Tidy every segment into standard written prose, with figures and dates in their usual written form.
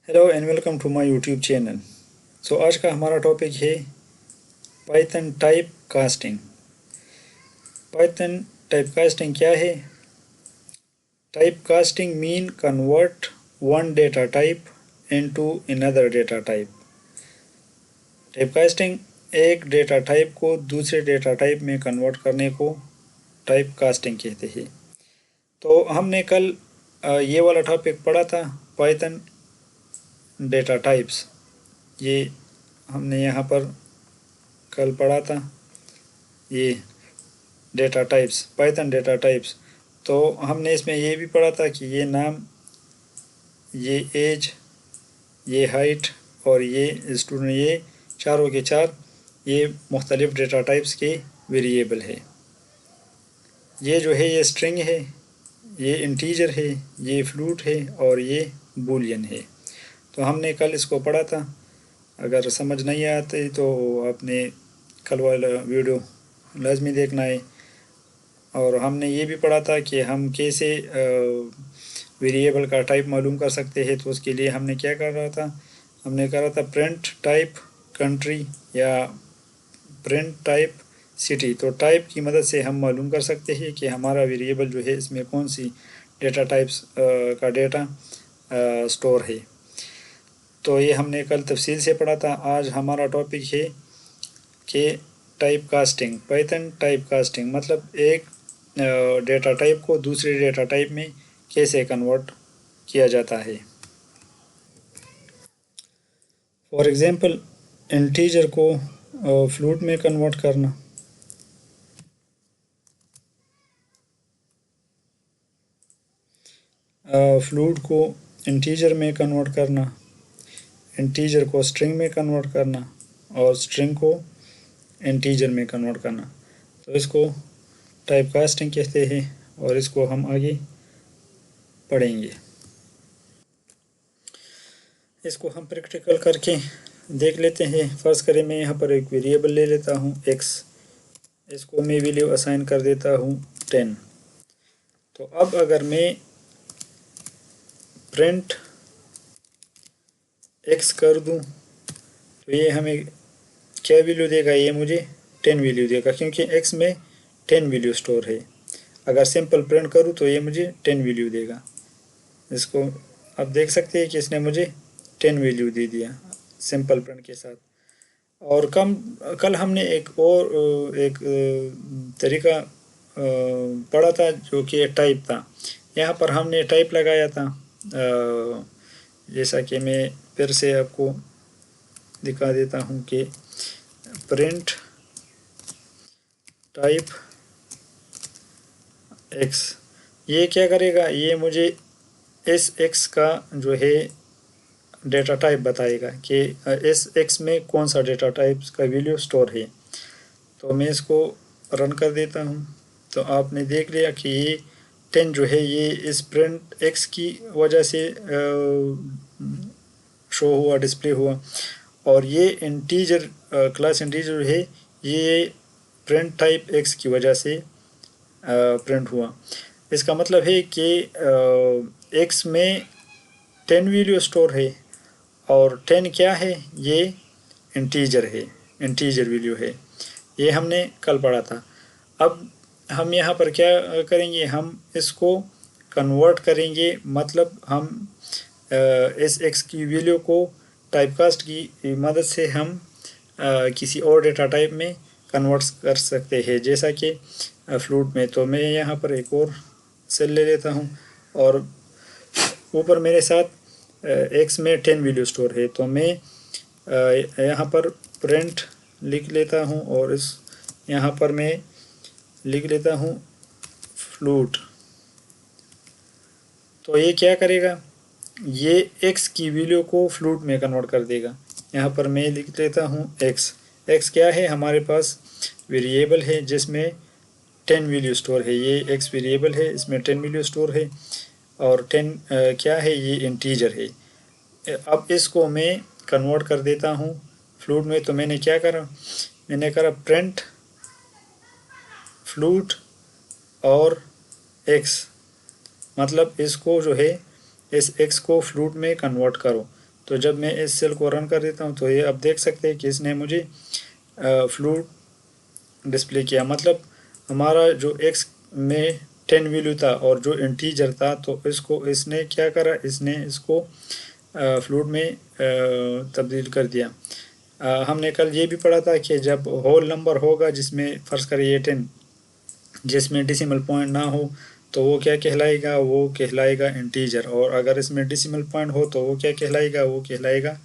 Hello and welcome to my YouTube channel. आज का हमारा टॉपिक है Python type casting. Python type casting क्या है? Type casting mean convert one data type into another data type. Type casting एक data type को दूसरे data type में कन्वर्ट करने को टाइप कास्टिंग कहते हैं। तो हमने कल ये वाला टॉपिक पढ़ा था, पाइथन डेटा टाइप्स। ये हमने यहाँ पर कल पढ़ा था, ये data types, Python data types. तो हमने इसमें ये भी पढ़ा था कि ये नाम, ये एज, ये हाइट और ये स्टूडेंट, ये चारों के चार ये मुख्तलिफ डेटा टाइप्स के वेरिएबल है। ये जो है ये स्ट्रिंग है, ये इंटीजर है, ये फ्लूट है और ये बूलियन है। तो हमने कल इसको पढ़ा था। अगर समझ नहीं आती तो आपने कल वाला वीडियो लाजमी देखना है। और हमने ये भी पढ़ा था कि हम कैसे वेरिएबल का टाइप मालूम कर सकते हैं। तो उसके लिए हमने क्या कर रहा था, हमने करा था प्रिंट टाइप कंट्री या प्रिंट टाइप सिटी। तो टाइप की मदद से हम मालूम कर सकते हैं कि हमारा वेरिएबल जो है इसमें कौन सी डेटा टाइप्स का डेटा स्टोर है। तो ये हमने कल तफसील से पढ़ा था। आज हमारा टॉपिक है कि type casting, Python type casting मतलब एक डेटा टाइप को दूसरे डेटा टाइप में कैसे कन्वर्ट किया जाता है। फॉर एग्ज़ाम्पल, इंटीजर को फ्लूट में कन्वर्ट करना, फ्लूट को इंटीजर में कन्वर्ट करना, इंटीजर को स्ट्रिंग में कन्वर्ट करना और स्ट्रिंग को इंटीजर में कन्वर्ट करना। तो इसको टाइप कास्टिंग कहते हैं और इसको हम आगे पढ़ेंगे। इसको हम प्रैक्टिकल करके देख लेते हैं। फ़र्ज़ करें मैं यहाँ पर एक वेरिएबल ले लेता हूँ x, इसको मैं वैल्यू असाइन कर देता हूँ 10। तो अब अगर मैं प्रिंट x कर दूँ तो ये हमें क्या वैल्यू देगा? ये मुझे 10 वैल्यू देगा, क्योंकि x में 10 वैल्यू स्टोर है। अगर सिंपल प्रिंट करूँ तो ये मुझे 10 वैल्यू देगा। इसको अब देख सकते हैं कि इसने मुझे 10 वैल्यू दे दिया सिंपल प्रिंट के साथ। और कल हमने एक तरीका पढ़ा था जो कि टाइप था। यहाँ पर हमने टाइप लगाया था, जैसा कि मैं फिर से आपको दिखा देता हूँ कि प्रिंट टाइप x, ये क्या करेगा? ये मुझे इस x का जो है डेटा टाइप बताएगा कि इस x में कौन सा डेटा टाइप का वैल्यू स्टोर है। तो मैं इसको रन कर देता हूँ। तो आपने देख लिया कि ये 10 जो है ये इस प्रिंट x की वजह से शो हुआ, डिस्प्ले हुआ। और ये इंटीजर क्लास इंटीजर है, ये प्रिंट टाइप x की वजह से प्रिंट हुआ। इसका मतलब है कि x में 10 वैल्यू स्टोर है और 10 क्या है? ये इंटीजर है, इंटीजर वैल्यू है। ये हमने कल पढ़ा था। अब हम यहाँ पर क्या करेंगे, हम इसको कन्वर्ट करेंगे। मतलब हम इस x की वैल्यू को टाइपकास्ट की मदद से हम किसी और डेटा टाइप में कन्वर्ट कर सकते हैं, जैसा कि फ्लूट में। तो मैं यहाँ पर एक और सेल ले लेता हूँ और ऊपर मेरे साथ x में 10 वैल्यू स्टोर है। तो मैं यहाँ पर प्रिंट लिख लेता हूँ और इस यहाँ पर मैं लिख लेता हूँ फ्लूट। तो ये क्या करेगा? ये x की वैल्यू को फ्लूट में कन्वर्ट कर देगा। यहाँ पर मैं लिख लेता हूँ x। x क्या है? हमारे पास वेरिएबल है जिसमें 10 वैल्यू स्टोर है। ये x वेरिएबल है, इसमें 10 वैल्यू स्टोर है और 10 क्या है? ये इंटीजर है। अब इसको मैं कन्वर्ट कर देता हूँ फ्लूट में। तो मैंने क्या करा? मैंने करा प्रिंट फ्लूट और x, मतलब इसको जो है इस x को फ्लूट में कन्वर्ट करो। तो जब मैं इस सेल को रन कर देता हूँ तो ये अब देख सकते हैं कि इसने मुझे फ्लोट डिस्प्ले किया। मतलब हमारा जो एक्स में 10 वैल्यू था और जो इंटीजर था, तो इसको इसने क्या करा, इसने इसको फ्लोट में तब्दील कर दिया। हमने कल ये भी पढ़ा था कि जब होल नंबर होगा जिसमें फ़र्ज़ करें ये 10, जिसमें डेसिमल पॉइंट ना हो, तो वो क्या कहलाएगा, वो कहलाएगा इंटीजर। और अगर इसमें डेसिमल पॉइंट हो तो वो क्या कहलाएगा, वो कहलाएगा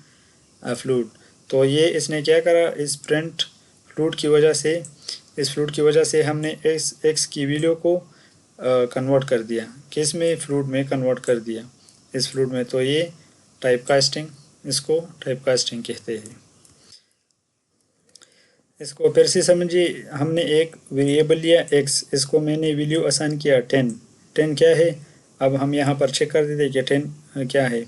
फ्लूट। तो ये इसने क्या करा, इस प्रिंट फ्लूट की वजह से, इस फ्लूट की वजह से हमने एक्स की वैल्यू को कन्वर्ट कर दिया, किस में, फ्लूट में कन्वर्ट कर दिया, इस फ्लूट में। तो ये टाइप कास्टिंग, इसको टाइप कास्टिंग कहते हैं। इसको फिर से समझिए, हमने एक वेरिएबल लिया एक्स, इसको मैंने वैल्यू असाइन किया 10। 10 क्या है, अब हम यहाँ पर चेक कर देते कि 10 क्या है।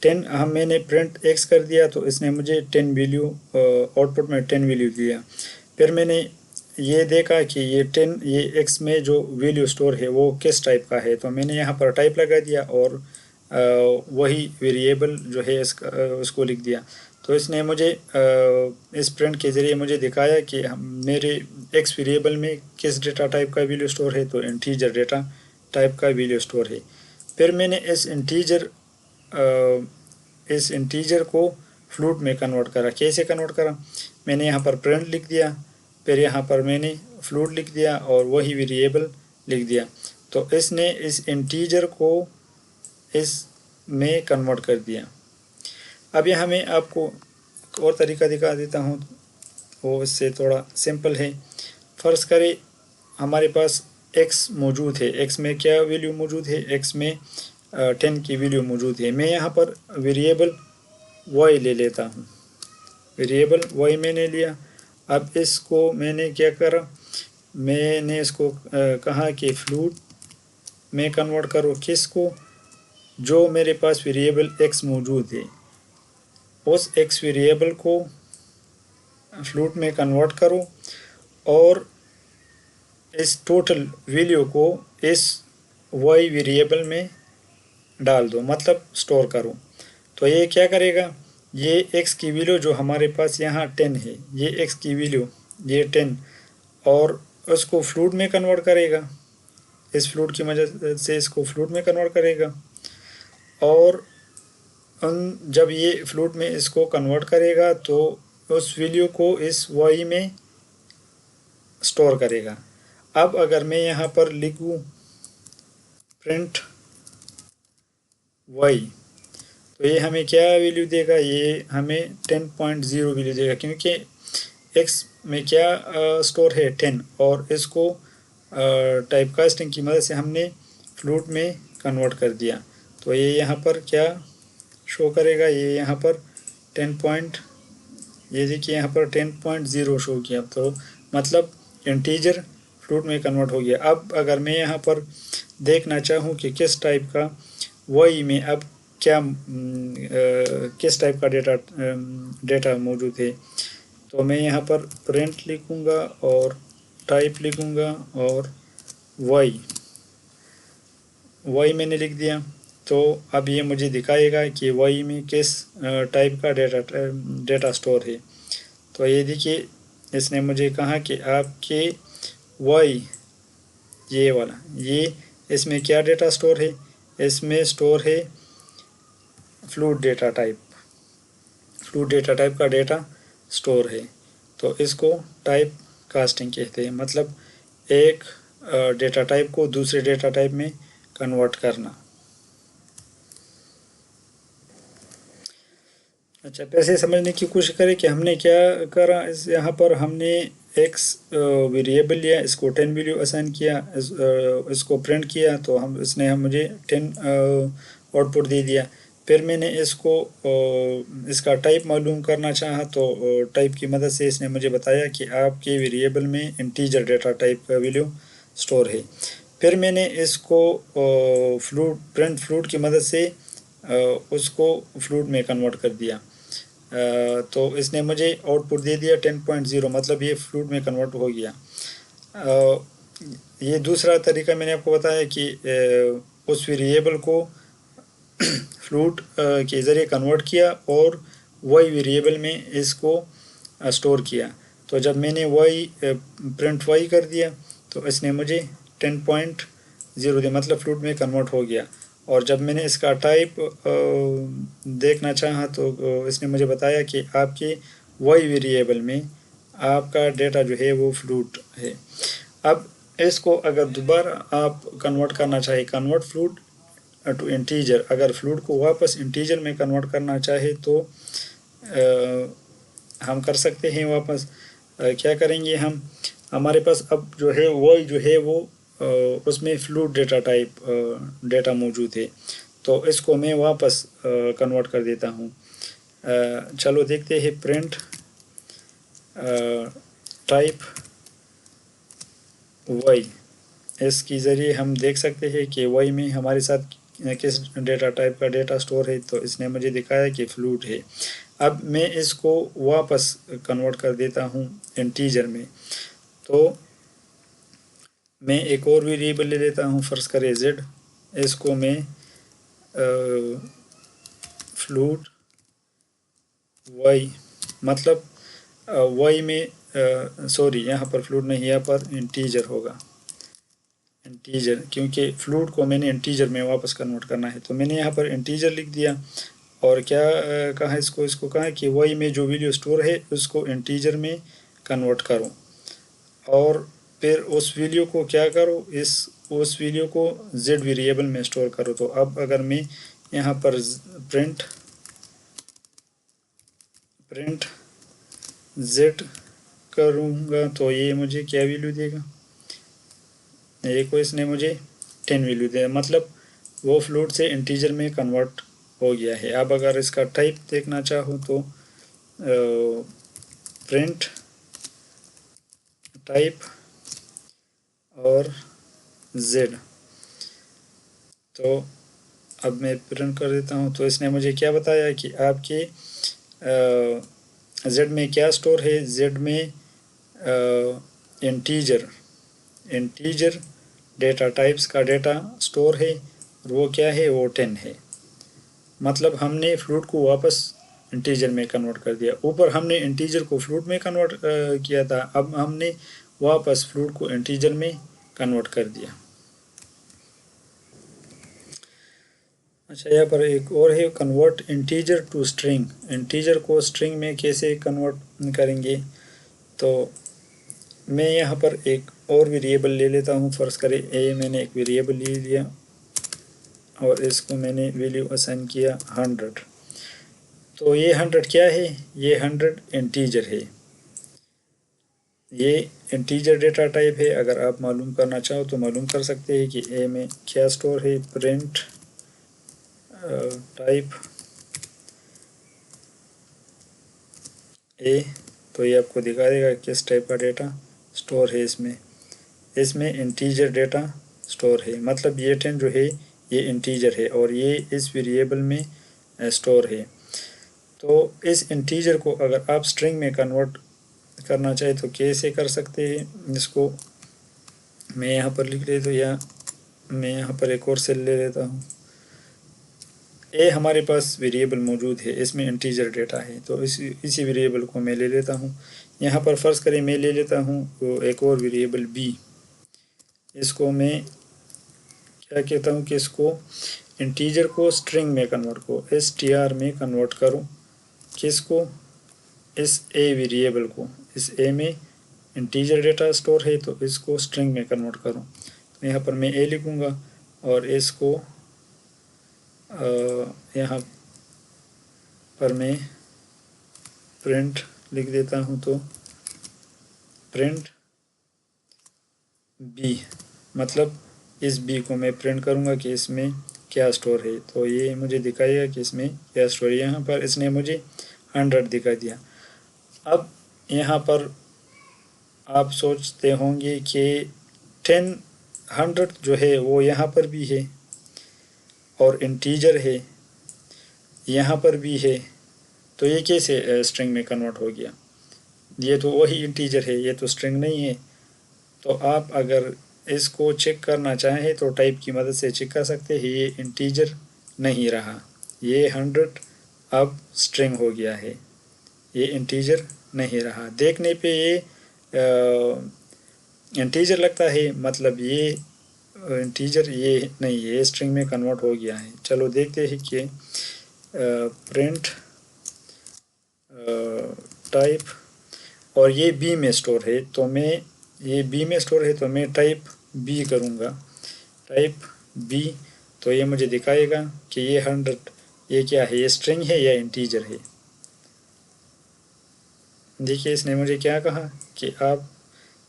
10 हम मैंने प्रिंट एक्स कर दिया तो इसने मुझे 10 वैल्यू आउटपुट में 10 वैल्यू दिया। फिर मैंने ये देखा कि ये 10, ये एक्स में जो वैल्यू स्टोर है वो किस टाइप का है, तो मैंने यहाँ पर टाइप लगा दिया और वही वेरिएबल जो है इसका उसको लिख दिया। तो इसने मुझे इस प्रिंट के ज़रिए मुझे दिखाया कि मेरे एक्स वेरिएबल में किस डेटा टाइप का वैल्यू स्टोर है, तो इंटीजर डेटा टाइप का वैल्यू स्टोर है। फिर मैंने इस इंटीजर को फ्लूट में कन्वर्ट करा। कैसे कन्वर्ट करा, मैंने यहाँ पर प्रिंट लिख दिया, फिर यहाँ पर मैंने फ्लूट लिख दिया और वही वेरिएबल लिख दिया। तो इसने इस इंटीजर को इस में कन्वर्ट कर दिया। अब यहाँ मैं आपको एक और तरीका दिखा देता हूँ, वो इससे थोड़ा सिंपल है। फ़र्ज़ करें हमारे पास x मौजूद है, x में क्या वैल्यू मौजूद है, x में 10 की वैल्यू मौजूद है। मैं यहाँ पर वेरिएबल y ले लेता हूँ, वेरिएबल y मैंने लिया। अब इसको मैंने क्या करा, मैंने इसको कहा कि फ्लूट में कन्वर्ट करो, किसको, जो मेरे पास वेरिएबल x मौजूद है उस x वेरिएबल को फ्लूट में कन्वर्ट करो और इस टोटल वैल्यू को इस y वेरिएबल में डाल दो, मतलब स्टोर करो। तो ये क्या करेगा, ये x की वैल्यू जो हमारे पास यहाँ 10 है, ये x की वैल्यू ये 10, और उसको फ्लूट में कन्वर्ट करेगा, इस फ्लूट की मदद से इसको फ्लूट में कन्वर्ट करेगा। और जब ये फ्लूट में इसको कन्वर्ट करेगा तो उस वैल्यू को इस y में स्टोर करेगा। अब अगर मैं यहाँ पर लिखूँ प्रिंट y, तो ये हमें क्या वैल्यू देगा, ये हमें 10.0 वैल्यू देगा, क्योंकि x में क्या स्टोर है 10, और इसको टाइप कास्टिंग की मदद से हमने फ्लूट में कन्वर्ट कर दिया। तो ये यहाँ पर क्या शो करेगा, ये यहाँ पर 10. ये देखिए यहाँ पर 10.0 शो किया, तो मतलब इंटीजर फ्लूट में कन्वर्ट हो गया। अब अगर मैं यहाँ पर देखना चाहूँ कि किस टाइप का y में अब क्या किस टाइप का डेटा मौजूद है, तो मैं यहाँ पर प्रिंट लिखूँगा और टाइप लिखूँगा और y मैंने लिख दिया। तो अब ये मुझे दिखाएगा कि y में किस टाइप का डेटा स्टोर है। तो ये देखिए इसने मुझे कहा कि आपके y ये वाला, ये इसमें क्या डेटा स्टोर है, इसमें स्टोर है flute data type, flute data type का डेटा स्टोर है। तो इसको टाइप कास्टिंग कहते हैं, मतलब एक डेटा टाइप को दूसरे डेटा टाइप में कन्वर्ट करना। अच्छा, पैसे समझने की कोशिश करें कि हमने क्या करा। इस यहाँ पर हमने एक्स वेरिएबल लिया, इसको 10 वैल्यू असाइन किया, इसको प्रिंट किया, तो इसने मुझे 10 आउटपुट दे दिया। फिर मैंने इसको इसका टाइप मालूम करना चाहा, तो टाइप की मदद से इसने मुझे बताया कि आपके वेरिएबल में इंटीजर डेटा टाइप का वैल्यू स्टोर है। फिर मैंने इसको प्रिंट फ्लूट की मदद से उसको फ्लूट में कन्वर्ट कर दिया। तो इसने मुझे आउटपुट दे दिया 10.0, मतलब ये फ्लूट में कन्वर्ट हो गया। ये दूसरा तरीका मैंने आपको बताया कि उस वेरिएबल को फ्लूट के ज़रिए कन्वर्ट किया और वाई वेरिएबल में इसको स्टोर किया। तो जब मैंने वाई प्रिंट वाई कर दिया तो इसने मुझे 10.0 दिया, मतलब फ्लूट में कन्वर्ट हो गया। और जब मैंने इसका टाइप देखना चाहा तो इसने मुझे बताया कि आपके वाई वेरिएबल में आपका डेटा जो है वो फ्लूट है। अब इसको अगर दोबारा आप कन्वर्ट करना चाहे, कन्वर्ट फ्लूट टू इंटीजर, अगर फ्लूट को वापस इंटीजर में कन्वर्ट करना चाहे तो हम कर सकते हैं वापस। क्या करेंगे हम, हमारे पास अब जो है वाई जो है वो उसमें फ्लूट डेटा टाइप डेटा मौजूद है, तो इसको मैं वापस कन्वर्ट कर देता हूँ। चलो देखते हैं, प्रिंट टाइप वाई, इसके ज़रिए हम देख सकते हैं कि वाई में हमारे साथ किस डेटा टाइप का डेटा स्टोर है। तो इसने मुझे दिखाया कि फ्लूट है। अब मैं इसको वापस कन्वर्ट कर देता हूँ इंटीजर में। तो मैं एक और वेरिएबल ले लेता हूँ, फ़र्ज़ करें z, इसको मैं फ्लूट वाई, मतलब वाई में सॉरी यहाँ पर फ्लूट नहीं, यहाँ पर इंटीजर होगा, इंटीजर, क्योंकि फ्लूट को मैंने इंटीजर में वापस कन्वर्ट करना है। तो मैंने यहाँ पर इंटीजर लिख दिया और क्या कहा, इसको कहा कि वाई में जो वैल्यू स्टोर है उसको इंटीजर में कन्वर्ट करो और फिर उस वैल्यू को क्या करो, उस वैल्यू को z वेरिएबल में स्टोर करो। तो अब अगर मैं यहाँ पर प्रिंट z करूँगा तो ये मुझे क्या वैल्यू देगा, ये को इसने मुझे 10 वैल्यू दिया, मतलब वो फ्लोट से इंटीजर में कन्वर्ट हो गया है। अब अगर इसका टाइप देखना चाहो तो प्रिंट टाइप और z, तो अब मैं प्रिंट कर देता हूँ। तो इसने मुझे क्या बताया कि आपके z में क्या स्टोर है, z में इंटीजर डेटा टाइप्स का डेटा स्टोर है और वो क्या है, वो 10 है। मतलब हमने फ्लूट को वापस इंटीजर में कन्वर्ट कर दिया। ऊपर हमने इंटीजर को फ्लूट में कन्वर्ट किया था, अब हमने वापस फ्लूट को इंटीजर में कन्वर्ट कर दिया। अच्छा, यहाँ पर एक और है, convert integer to string. Integer को स्ट्रिंग में कैसे कन्वर्ट करेंगे, तो मैं यहाँ पर एक और वेरिएबल ले लेता हूँ। फ़र्ज़ करें ए, मैंने एक वेरिएबल ले लिया और इसको मैंने वैल्यू असाइन किया 100। तो ये 100 क्या है, ये 100 इंटीजर है, ये इंटीजर डेटा टाइप है। अगर आप मालूम करना चाहो तो मालूम कर सकते हैं कि ए में क्या स्टोर है। प्रिंट टाइप ए, तो ये आपको दिखा देगा किस टाइप का डेटा स्टोर है इसमें इंटीजर डेटा स्टोर है, मतलब ये 10 जो है ये इंटीजर है और ये इस वेरिएबल में स्टोर है। तो इस इंटीजर को अगर आप स्ट्रिंग में कन्वर्ट करना चाहे तो कैसे कर सकते हैं, इसको मैं यहाँ पर लिख लेता हूँ, या मैं यहाँ पर एक और सेल ले लेता हूँ। ए हमारे पास वेरिएबल मौजूद है, इसमें इंटीजर डेटा है, तो इसी वेरिएबल को मैं ले लेता हूँ। यहाँ पर फ़र्ज़ करें मैं ले लेता हूँ वो एक और वेरिएबल बी, इसको मैं क्या कहता हूँ कि इसको इंटीजर को स्ट्रिंग में कन्वर्ट को str में कन्वर्ट करूँ। किसको, इस ए वेरिएबल को, इस ए में इंटीजर डेटा स्टोर है तो इसको स्ट्रिंग में कन्वर्ट करूँ। तो यहाँ पर मैं ए लिखूँगा और इसको यहाँ पर मैं प्रिंट लिख देता हूँ। तो प्रिंट बी, मतलब इस बी को मैं प्रिंट करूँगा कि इसमें क्या स्टोर है। तो ये मुझे दिखाएगा कि इसमें क्या स्टोर है। यहाँ पर इसने मुझे 100 दिखा दिया। अब यहाँ पर आप सोचते होंगे कि 100 जो है वो यहाँ पर भी है और इंटीजर है यहाँ पर भी है, तो ये कैसे स्ट्रिंग में कन्वर्ट हो गया, ये तो वही इंटीजर है, ये तो स्ट्रिंग नहीं है। तो आप अगर इसको चेक करना चाहें तो टाइप की मदद से चेक कर सकते हैं, ये इंटीजर नहीं रहा, ये 100 अब स्ट्रिंग हो गया है, ये इंटीजर नहीं रहा। देखने पे ये इंटीजर लगता है, मतलब ये इंटीजर ये नहीं, ये स्ट्रिंग में कन्वर्ट हो गया है। चलो देखते हैं कि प्रिंट टाइप, और ये बी में स्टोर है, तो मैं ये बी में स्टोर है तो मैं टाइप बी करूँगा, टाइप बी। तो ये मुझे दिखाएगा कि ये 100 ये क्या है, ये स्ट्रिंग है या इंटीजर है। देखिए इसने मुझे क्या कहा कि आप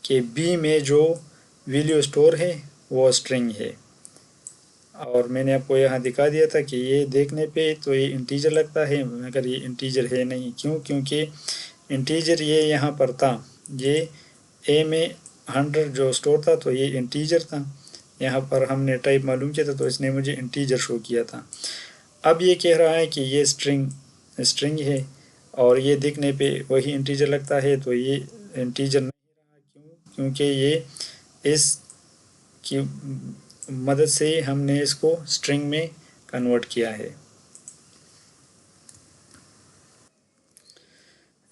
के बी में जो वैल्यू स्टोर है वो स्ट्रिंग है, और मैंने आपको यहाँ दिखा दिया था कि ये देखने पे तो ये इंटीजर लगता है, मगर ये इंटीजर है नहीं। क्यों? क्योंकि इंटीजर ये यहाँ पर था, ये ए में 100 जो स्टोर था तो ये इंटीजर था, यहाँ पर हमने टाइप मालूम किया था तो इसने मुझे इंटीजर शो किया था। अब ये कह रहा है कि ये स्ट्रिंग है और ये दिखने पे वही इंटीजर लगता है, तो ये इंटीजर नहीं रहा। क्यों? क्योंकि ये इस की मदद से हमने इसको स्ट्रिंग में कन्वर्ट किया है।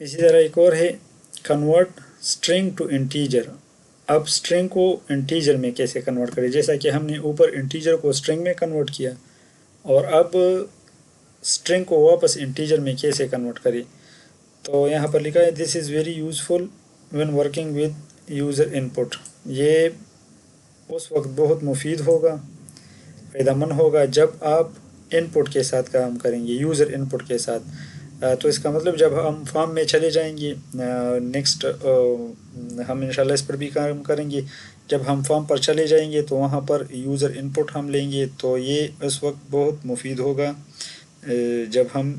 इसी तरह एक और है, कन्वर्ट स्ट्रिंग टू इंटीजर। अब स्ट्रिंग को इंटीजर में कैसे कन्वर्ट करें, जैसा कि हमने ऊपर इंटीजर को स्ट्रिंग में कन्वर्ट किया, और अब स्ट्रिंग को वापस इंटीजर में कैसे कन्वर्ट करें। तो यहाँ पर लिखा है this is very useful when working with user input. ये उस वक्त बहुत मुफीद होगा, फ़ायदेमंद होगा जब आप इनपुट के साथ काम करेंगे, यूज़र इनपुट के साथ। तो इसका मतलब जब हम फॉर्म में चले जाएंगे, नेक्स्ट हम इंशाल्लाह इस पर भी काम करेंगे। जब हम फॉर्म पर चले जाएंगे तो वहाँ पर यूज़र इनपुट हम लेंगे, तो ये उस वक्त बहुत मुफीद होगा जब हम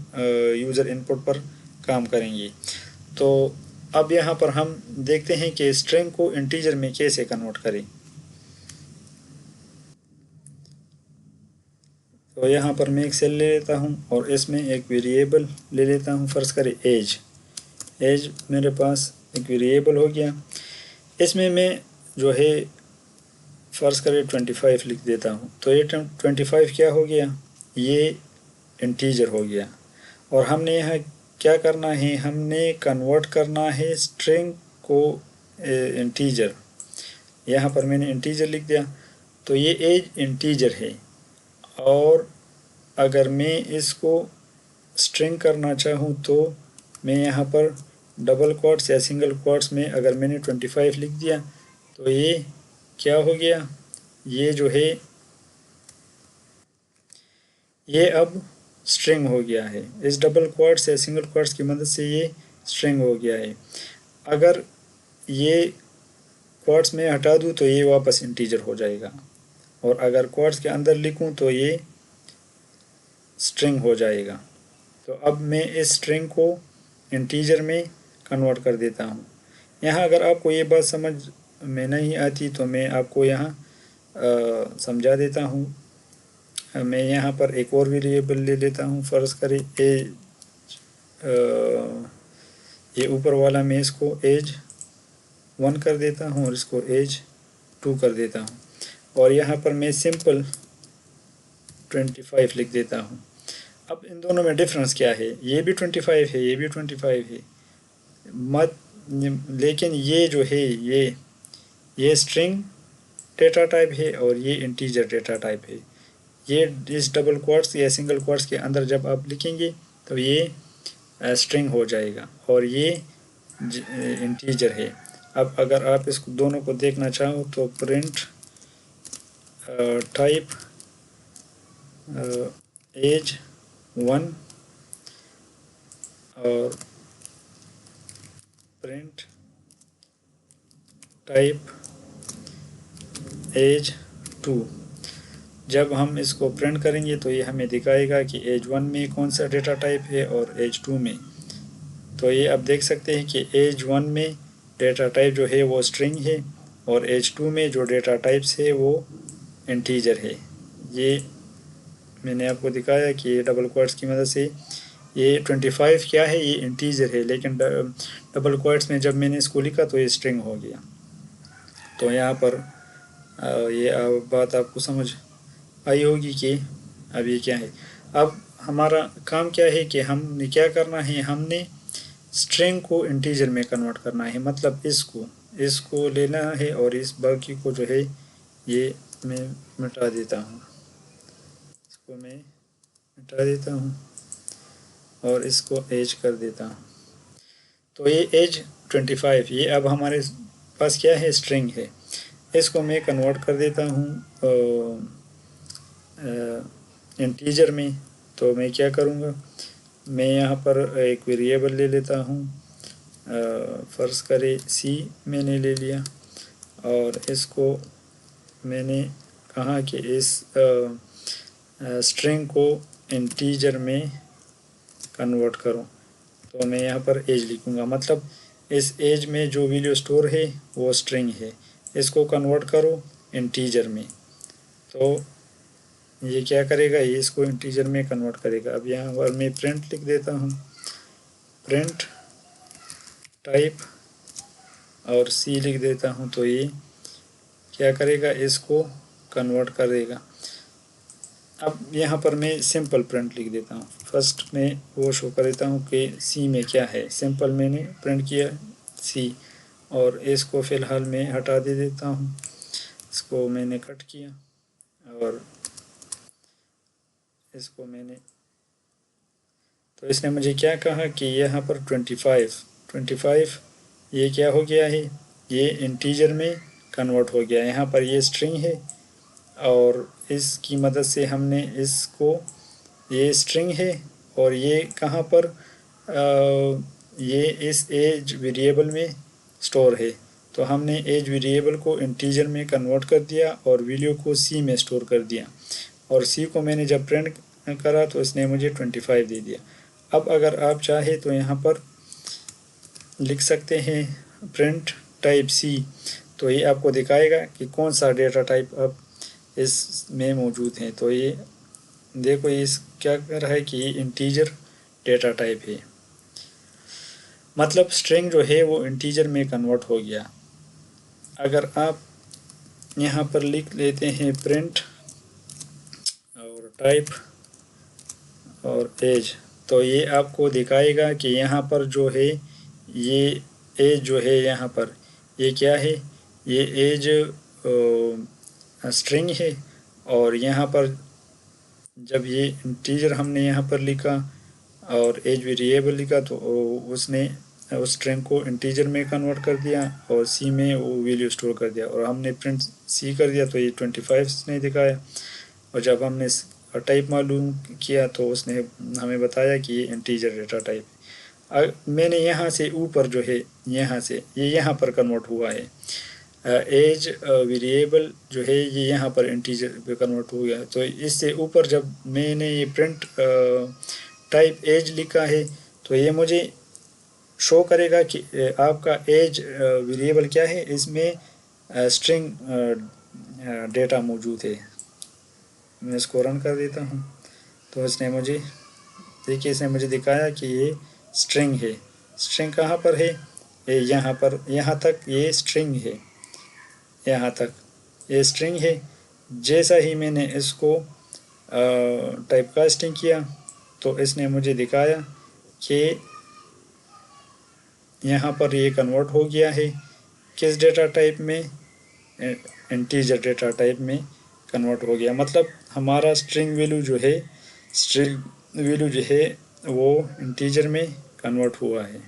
यूज़र इनपुट पर काम करेंगे। तो अब यहाँ पर हम देखते हैं कि स्ट्रिंग को इंटीजर में कैसे कन्वर्ट करें। तो यहाँ पर मैं एक सेल ले लेता हूँ और इसमें एक वेरिएबल ले लेता हूँ, फ़र्ज़ करें एज मेरे पास एक वेरिएबल हो गया। इसमें मैं जो है फ़र्ज़ करें 25 लिख देता हूँ, तो ये 25 क्या हो गया, ये इंटीजर हो गया। और हमने यहाँ क्या करना है, हमने कन्वर्ट करना है स्ट्रिंग को इंटीजर। यहाँ पर मैंने इंटीजर लिख दिया, तो ये एज इंटीजर है, और अगर मैं इसको स्ट्रिंग करना चाहूँ तो मैं यहाँ पर डबल कोट्स या सिंगल कोट्स में अगर मैंने 25 लिख दिया तो ये क्या हो गया, ये जो है ये अब स्ट्रिंग हो गया है। इस डबल कोट्स या सिंगल कोट्स की मदद से ये स्ट्रिंग हो गया है। अगर ये कोट्स में हटा दूँ तो ये वापस इंटीजर हो जाएगा, और अगर कोट्स के अंदर लिखूँ तो ये स्ट्रिंग हो जाएगा। तो अब मैं इस स्ट्रिंग को इंटीजर में कन्वर्ट कर देता हूँ। यहाँ अगर आपको ये बात समझ में नहीं आती तो मैं आपको यहाँ समझा देता हूँ। मैं यहाँ पर एक और वेरिएबल ले लेता हूँ, फ़र्ज़ करें ये ऊपर वाला मैं इसको एज 1 कर देता हूँ और इसको एज 2 कर देता हूँ, और यहाँ पर मैं सिंपल 25 लिख देता हूँ। अब इन दोनों में डिफरेंस क्या है, ये भी 25 है, ये भी 25 है, लेकिन ये जो है ये स्ट्रिंग डेटा टाइप है और ये इंटीजर डेटा टाइप है। ये इस डबल कोट्स या सिंगल कोट्स के अंदर जब आप लिखेंगे तो ये स्ट्रिंग हो जाएगा और ये इंटीजर है। अब अगर आप इसको दोनों को देखना चाहो तो प्रिंट टाइप एज 1 और प्रिंट टाइप एज 2, जब हम इसको प्रिंट करेंगे तो ये हमें दिखाएगा कि एज 1 में कौन सा डेटा टाइप है और एज 2 में। तो ये आप देख सकते हैं कि एज 1 में डेटा टाइप जो है वो स्ट्रिंग है, और एज 2 में जो डेटा टाइप्स है वो इंटीजर है। ये मैंने आपको दिखाया कि ये डबल कोट्स की मदद से ये 25 क्या है, ये इंटीजर है, लेकिन डबल कोट्स में जब मैंने इसको लिखा तो ये स्ट्रिंग हो गया। तो यहाँ पर ये बात आपको समझ आई होगी कि अब ये क्या है। अब हमारा काम क्या है कि हमने क्या करना है, हमने स्ट्रिंग को इंटीजर में कन्वर्ट करना है। मतलब इसको लेना है और इस बाकी को जो है ये मैं मिटा देता हूँ, इसको मैं मिटा देता हूँ और इसको एज कर देता हूँ। तो ये एज 25 ये अब हमारे पास क्या है, स्ट्रिंग है। इसको मैं कन्वर्ट कर देता हूँ इंटीजर में। तो मैं क्या करूँगा, मैं यहाँ पर एक वेरिएबल ले लेता हूँ, फ़र्ज़ करें सी मैंने ले लिया और इसको मैंने कहा कि इस स्ट्रिंग को इंटीजर में कन्वर्ट करूँ। तो मैं यहाँ पर एज लिखूँगा, मतलब इस एज में जो वैल्यू स्टोर है वो स्ट्रिंग है, इसको कन्वर्ट करो इंटीजर में। तो ये क्या करेगा, ये इसको इंटीजर में कन्वर्ट करेगा। अब यहाँ पर मैं प्रिंट लिख देता हूँ, प्रिंट टाइप और सी लिख देता हूँ। तो ये क्या करेगा, इसको कन्वर्ट करेगा। अब यहाँ पर मैं सिंपल प्रिंट लिख देता हूँ। फर्स्ट मैं वो शो कर देता हूँ कि सी में क्या है। सिंपल मैंने प्रिंट किया सी और इसको फ़िलहाल मैं हटा दे देता हूँ, इसको मैंने कट किया और इसको मैंने, तो इसने मुझे क्या कहा कि यहाँ पर 25 ये क्या हो गया है, ये इंटीजर में कन्वर्ट हो गया। यहाँ पर ये स्ट्रिंग है और इसकी मदद से हमने इसको, ये स्ट्रिंग है और ये कहाँ पर ये इस एज वेरिएबल में स्टोर है। तो हमने एज वेरिएबल को इंटीजर में कन्वर्ट कर दिया और वैल्यू को सी में स्टोर कर दिया और सी को मैंने जब प्रिंट करा तो इसने मुझे 25 दे दिया। अब अगर आप चाहे तो यहाँ पर लिख सकते हैं प्रिंट टाइप सी। तो ये आपको दिखाएगा कि कौन सा डेटा टाइप अब इसमें मौजूद है। तो ये देखो, ये क्या कर रहा है कि ये इंटीजर डेटा टाइप है, मतलब स्ट्रिंग जो है वो इंटीजर में कन्वर्ट हो गया। अगर आप यहाँ पर लिख लेते हैं प्रिंट और टाइप और एज, तो ये आपको दिखाएगा कि यहाँ पर जो है ये एज जो है, यहाँ पर ये क्या है, ये एज स्ट्रिंग है और यहाँ पर जब ये इंटीजर हमने यहाँ पर लिखा और एज वेरिएबल लिखा तो उसने उस स्ट्रिंग को इंटीजर में कन्वर्ट कर दिया और सी में वो वैल्यू स्टोर कर दिया और हमने प्रिंट सी कर दिया तो ये 25 ने दिखाया। और जब हमने टाइप मालूम किया तो उसने हमें बताया कि ये इंटीजर डेटा टाइप। मैंने यहाँ से ऊपर जो है, यहाँ से ये यहाँ पर कन्वर्ट हुआ है, एज वेरिएबल जो है ये यहाँ पर इंटीजर पे कन्वर्ट हो गया। तो इससे ऊपर जब मैंने ये प्रिंट टाइप एज लिखा है तो ये मुझे शो करेगा कि आपका एज वेरिएबल क्या है, इसमें स्ट्रिंग डेटा मौजूद है। मैं इसको रन कर देता हूँ तो इसने मुझे, देखिए इसने मुझे दिखाया कि ये स्ट्रिंग है। स्ट्रिंग कहाँ पर है, ये यहाँ पर, यहाँ तक ये स्ट्रिंग है, यहाँ तक ये स्ट्रिंग है। जैसा ही मैंने इसको टाइप कास्टिंग किया तो इसने मुझे दिखाया कि यहाँ पर ये कन्वर्ट हो गया है किस डेटा टाइप में, इंटीजर डेटा टाइप में कन्वर्ट हो गया। मतलब हमारा स्ट्रिंग वैल्यू जो है, स्ट्रिंग वैल्यू जो है वो इंटीजर में कन्वर्ट हुआ है।